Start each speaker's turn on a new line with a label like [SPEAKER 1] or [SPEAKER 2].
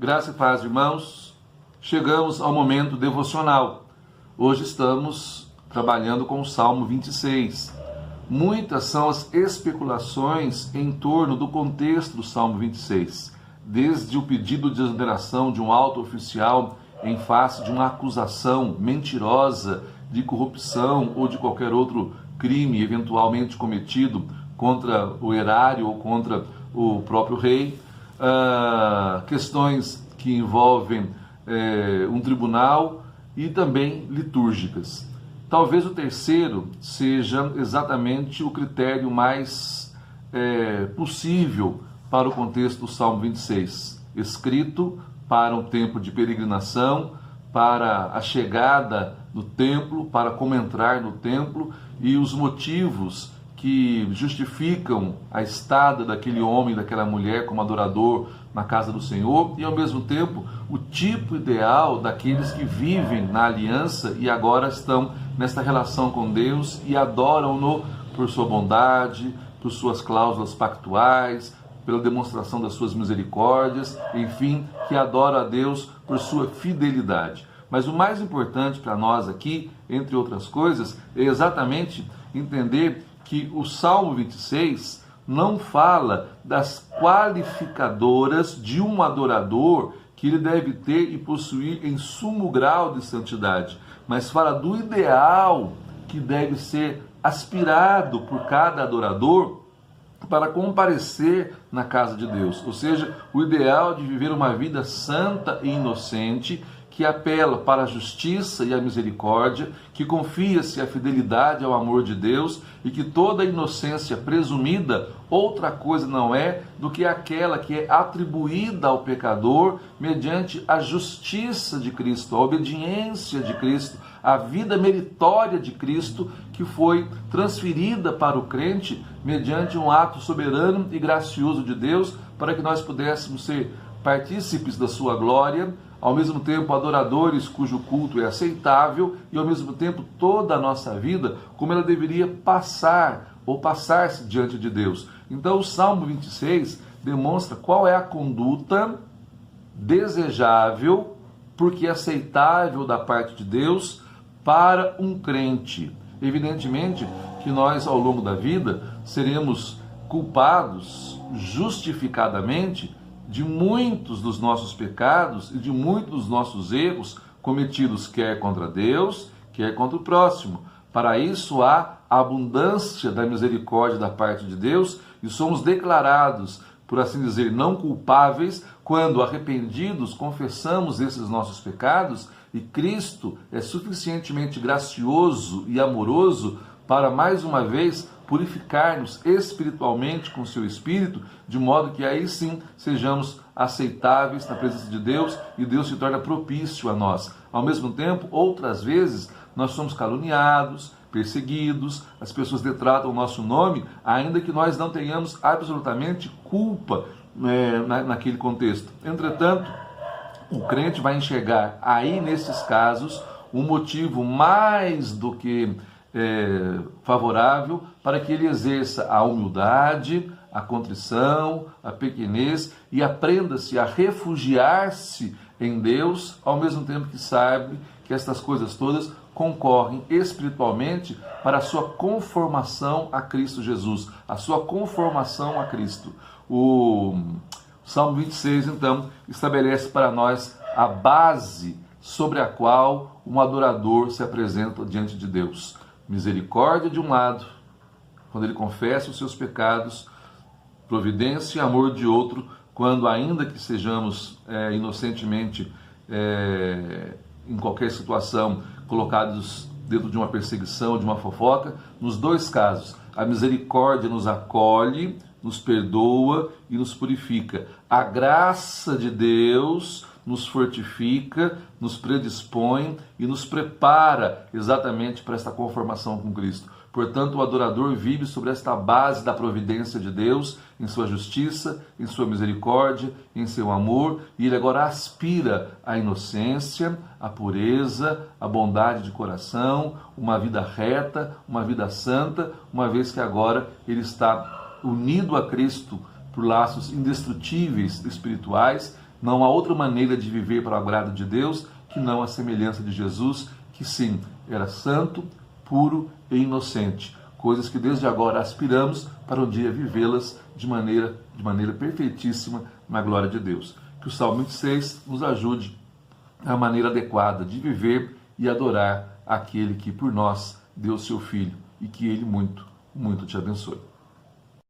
[SPEAKER 1] Graça e paz, irmãos. Chegamos ao momento devocional. Hoje estamos trabalhando com o Salmo 26. Muitas são as especulações em torno do contexto do Salmo 26. Desde o pedido de exoneração de um alto oficial em face de uma acusação mentirosa de corrupção ou de qualquer outro crime eventualmente cometido contra o erário ou contra o próprio rei. Questões que envolvem um tribunal e também litúrgicas. Talvez o terceiro seja exatamente o critério mais possível para o contexto do Salmo 26, escrito para um tempo de peregrinação, para a chegada no templo, para como entrar no templo, e os motivos que justificam a estada daquele homem, daquela mulher como adorador na casa do Senhor, e ao mesmo tempo o tipo ideal daqueles que vivem na aliança e agora estão nesta relação com Deus e adoram-no por sua bondade, por suas cláusulas pactuais, pela demonstração das suas misericórdias, enfim, que adoram a Deus por sua fidelidade. Mas o mais importante para nós aqui, entre outras coisas, é exatamente entender que o Salmo 26 não fala das qualificadoras de um adorador que ele deve ter e possuir em sumo grau de santidade, mas fala do ideal que deve ser aspirado por cada adorador para comparecer na casa de Deus, ou seja, o ideal de viver uma vida santa e inocente, que apela para a justiça e a misericórdia, que confia-se a fidelidade ao amor de Deus e que toda inocência presumida outra coisa não é do que aquela que é atribuída ao pecador mediante a justiça de Cristo, a obediência de Cristo, a vida meritória de Cristo que foi transferida para o crente mediante um ato soberano e gracioso de Deus para que nós pudéssemos ser partícipes da sua glória, ao mesmo tempo adoradores cujo culto é aceitável e ao mesmo tempo toda a nossa vida como ela deveria passar ou passar-se diante de Deus. Então o Salmo 26 demonstra qual é a conduta desejável, porque aceitável da parte de Deus para um crente. Evidentemente que nós ao longo da vida seremos culpados justificadamente de muitos dos nossos pecados e de muitos dos nossos erros cometidos quer contra Deus, quer contra o próximo. Para isso há a abundância da misericórdia da parte de Deus e somos declarados, por assim dizer, não culpáveis quando arrependidos confessamos esses nossos pecados e Cristo é suficientemente gracioso e amoroso para mais uma vez purificar-nos espiritualmente com seu Espírito, de modo que aí sim sejamos aceitáveis na presença de Deus e Deus se torna propício a nós. Ao mesmo tempo, outras vezes, nós somos caluniados, perseguidos, as pessoas detratam o nosso nome, ainda que nós não tenhamos absolutamente culpa naquele contexto. Entretanto, o crente vai enxergar aí nesses casos um motivo mais do que favorável para que ele exerça a humildade, a contrição, a pequenez e aprenda-se a refugiar-se em Deus, ao mesmo tempo que sabe que estas coisas todas concorrem espiritualmente para a sua conformação a Cristo Jesus, a sua conformação a Cristo. O Salmo 26, então, estabelece para nós a base sobre a qual um adorador se apresenta diante de Deus. Misericórdia de um lado, quando ele confessa os seus pecados, providência e amor de outro, quando ainda que sejamos inocentemente em qualquer situação colocados dentro de uma perseguição, de uma fofoca. Nos dois casos, a misericórdia nos acolhe, nos perdoa e nos purifica. A graça de Deus nos fortifica, nos predispõe e nos prepara exatamente para esta conformação com Cristo. Portanto, o adorador vive sobre esta base da providência de Deus, em sua justiça, em sua misericórdia, em seu amor, e ele agora aspira à inocência, à pureza, à bondade de coração, uma vida reta, uma vida santa, uma vez que agora ele está unido a Cristo por laços indestrutíveis espirituais, Não há outra maneira de viver para o agrado de Deus que não a semelhança de Jesus, que sim, era santo, puro e inocente. Coisas que desde agora aspiramos para um dia vivê-las de maneira perfeitíssima na glória de Deus. Que o Salmo 26 nos ajude a maneira adequada de viver e adorar aquele que por nós deu seu Filho, e que ele muito, muito te abençoe.